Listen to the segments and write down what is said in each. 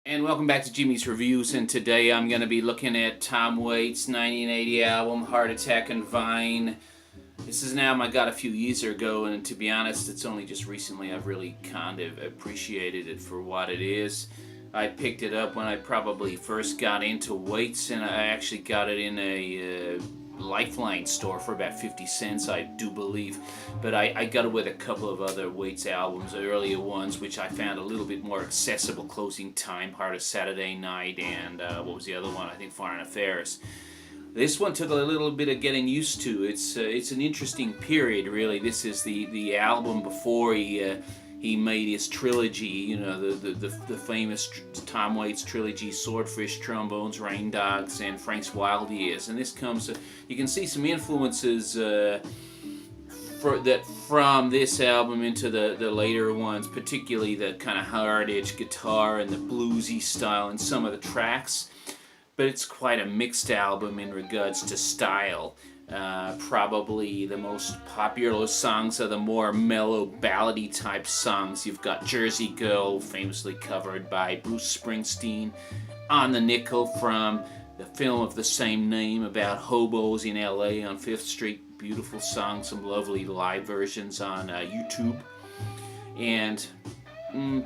And welcome back to Jimmy's Reviews, and today I'm going to be looking at Tom Waits' 1980 album, Heartattack and Vine. This is an album I got a few years ago, and to be honest, it's only just recently I've really kind of appreciated it for what it is. I picked it up when I probably first got into Waits, and I actually got it in a Lifeline store for about 50 cents, I do believe. But I got it with a couple of other Waits albums, earlier ones, which I found a little bit more accessible. Closing Time, Heart of Saturday Night, and what was the other one? I think Foreign Affairs. This one took a little bit of getting used to. It's an interesting period, really. This is the album before he made his trilogy, you know, the famous Tom Waits trilogy, Swordfish, Trombones, Rain Dogs, and Frank's Wild Years. And this comes, you can see some influences from this album into the later ones, particularly the kind of hard edge guitar and the bluesy style in some of the tracks. But it's quite a mixed album in regards to style. Probably the most popular songs are the more mellow ballady type songs. You've got Jersey Girl, famously covered by Bruce Springsteen, On the Nickel from the film of the same name about hobos in LA on 5th Street. Beautiful song, some lovely live versions on YouTube. And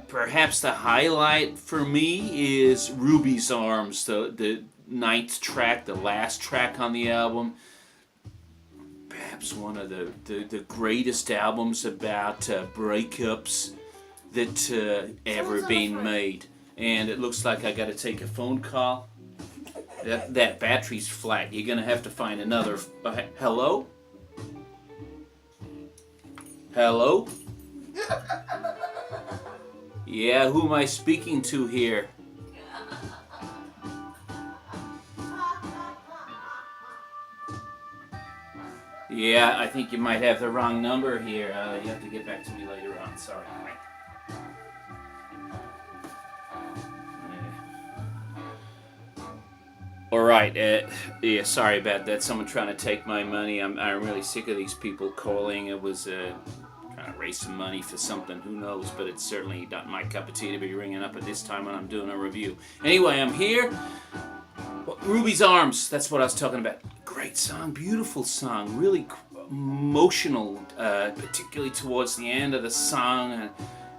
perhaps the highlight for me is Ruby's Arms, the ninth track, the last track on the album. Perhaps one of the greatest albums about breakups that ever been made. And it looks like I got to take a phone call. That battery's flat. You're gonna have to find another. Hello? Hello? Yeah, who am I speaking to here? Yeah, I think you might have the wrong number here. You have to get back to me later on. Sorry. All right. Yeah, sorry about that. Someone trying to take my money. I'm really sick of these people calling. It was trying to raise some money for something. Who knows? But it's certainly not my cup of tea to be ringing up at this time when I'm doing a review. Anyway, I'm here. Ruby's Arms, that's what I was talking about. Great song, beautiful song, really emotional, particularly towards the end of the song.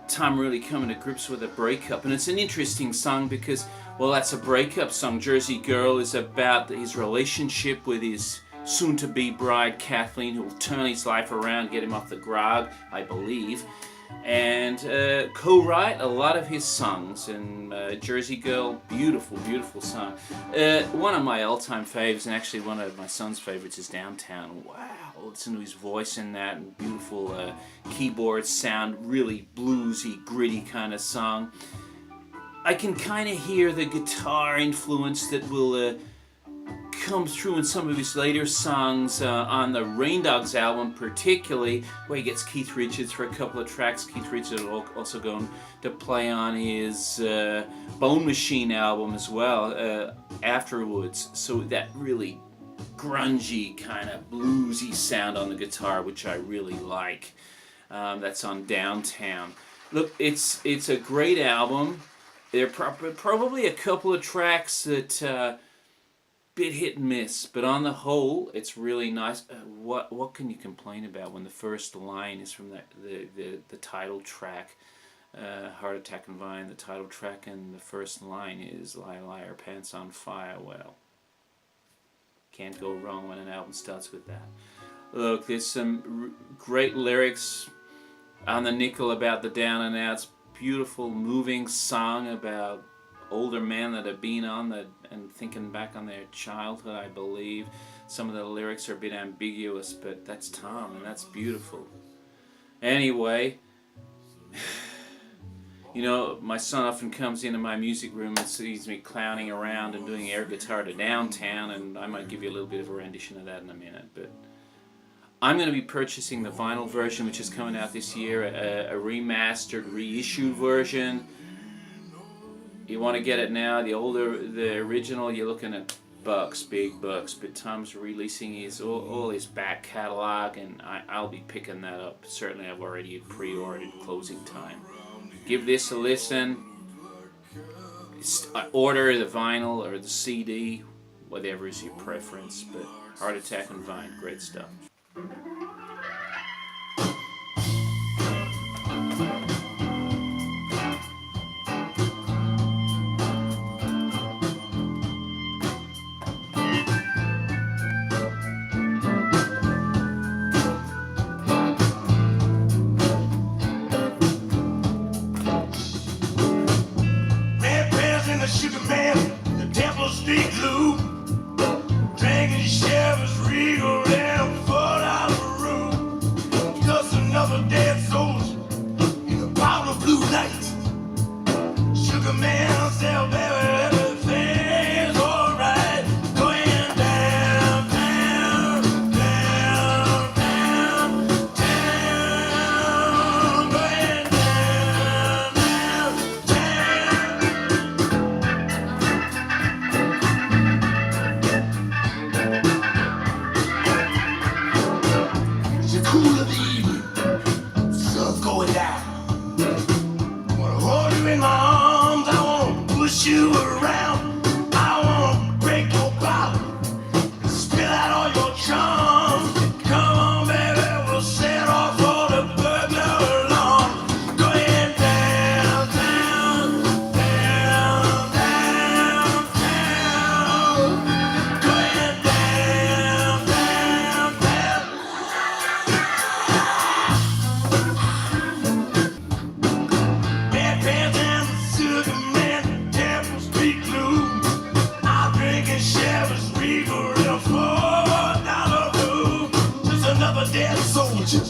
Tom really coming to grips with a breakup. And it's an interesting song because, well, that's a breakup song. Jersey Girl is about his relationship with his soon-to-be bride, Kathleen, who will turn his life around, get him off the grog, I believe. And co-write a lot of his songs. And Jersey Girl, beautiful, beautiful song. One of my all-time favorites, and actually one of my son's favorites, is Downtown. Wow, listen to his voice in that, and beautiful keyboard sound, really bluesy, gritty kind of song. I can kind of hear the guitar influence that will come through in some of his later songs on the Rain Dogs album, particularly where he gets Keith Richards for a couple of tracks. Keith Richards will also go to play on his Bone Machine album as well afterwards. So that really grungy kind of bluesy sound on the guitar, which I really like. That's on Downtown. Look, it's a great album. There are probably a couple of tracks that bit hit and miss, but on the whole, it's really nice. What can you complain about when the first line is from the title track, Heartattack and Vine, the title track, and the first line is "Liar, liar, pants on fire." Well, can't go wrong when an album starts with that. Look, there's some great lyrics on the Nickel about the down and outs. Beautiful, moving song about older men that have been on and thinking back on their childhood, I believe. Some of the lyrics are a bit ambiguous, but that's Tom, and that's beautiful. Anyway, you know, my son often comes into my music room and sees me clowning around and doing air guitar to Downtown, and I might give you a little bit of a rendition of that in a minute, but I'm going to be purchasing the vinyl version, which is coming out this year, a remastered, reissued version. You want to get it now, the original, you're looking at bucks, big bucks, but Tom's releasing all his back catalog, and I'll be picking that up. Certainly I've already pre-ordered Closing Time. Give this a listen. order the vinyl or the CD, whatever is your preference. But Heartattack and Vine, great stuff. Sugar man, the Temple Street Glue, drinking Chevys Regal and $4 room. Just another dead soldier in a powder blue night. Sugar man, sell baby, everything's alright. Going down, down, down, down, down, going down, down, down. It's the cool of the evening, sun's going down. I wanna hold you in my arms, I wanna push you around. I wanna break your bottle, spill out all your charms. Come on, baby, we'll set off for the burglar alarm. Going down, down, down, down, down. Going down, down, down. Bad pants and sugar man, Temple Street Glue. I'm drinking Chevys Regal and $4 blue. Just another dead soldier